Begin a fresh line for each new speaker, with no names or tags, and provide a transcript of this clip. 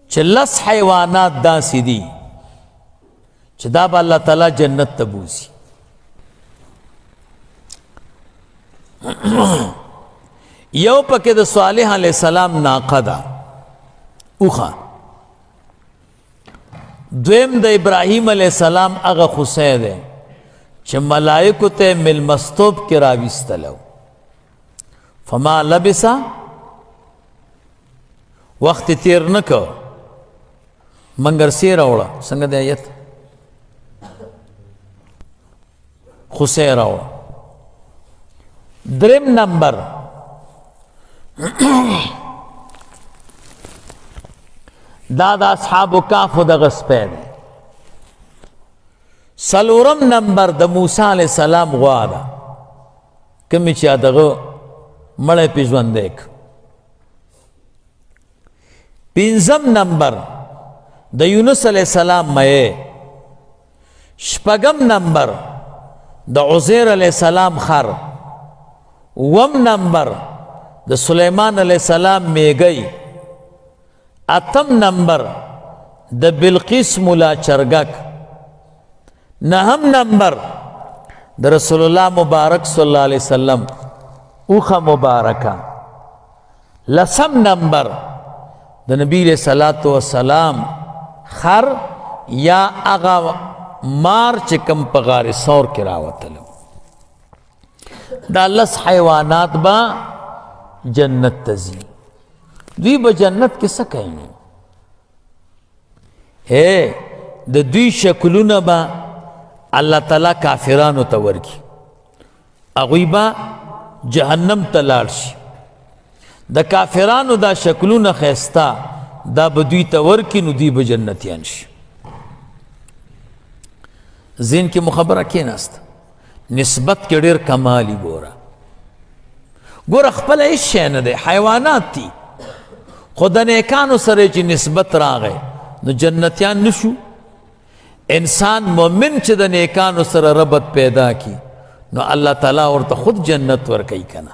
چې لس حیوانات داسې دي چې دا به الله تعالی جنت ته بوځي. یو پکې د صالح علیہ السلام ناقه ده اوخه، دویم د ابراهیم علیہ السلام هغه خوسی دی چې ملائکو ته ملمستوب کې راویستلو. فما لبسا وقت تیر نکو منگر سی راوړه څنګه د آیت خوسی راوړه. دریم نمبر دا د اصحاب کهف دغه سپی دی. څلورم نمبر د موسی علیہ السلام غوا ده کومې چې دغه مړی پې ژوندی که. پنځم نمبر د یونس علیہ السلام مئے. شپږم نمبر د عزیر علیہ السلام خر. اووم نمبر د سلیمان علیہ السلام میږی. اتم نمبر د بلقیس مولا چرګک. نهم نمبر د رسول الله مبارک صلی الله علیه وسلم اوخه مبارکه. لسم نمبر د نبی علیہ الصلوۃ والسلام خر یا اغا مار چې کم په غار ثور کې راوتلو. دا لس حیوانات با جنت ته ځي. دوی به جنت کې څه کوي؟ د دوی شکلونه به الله تعالی کافرانو ته ورکي، هغوی به جهنم ته لاړ شي. د کافرانو دا شکلونه ښایسته دا به دوی ته ورکي، نو دوی به جنتیان شي. ذهن کې مو خبره کېناسته، نسبت کې ډېر کمالي. ګوره خپله هېڅ شی نه دی، حیوانات دي، خو د نیکانو سره چې نسبت راغی نو جنتیان نشو. انسان مومن چې د نیکانو سره ربط پیدا کی نو الله تعالی ورته خود جنت ورکوي که نه.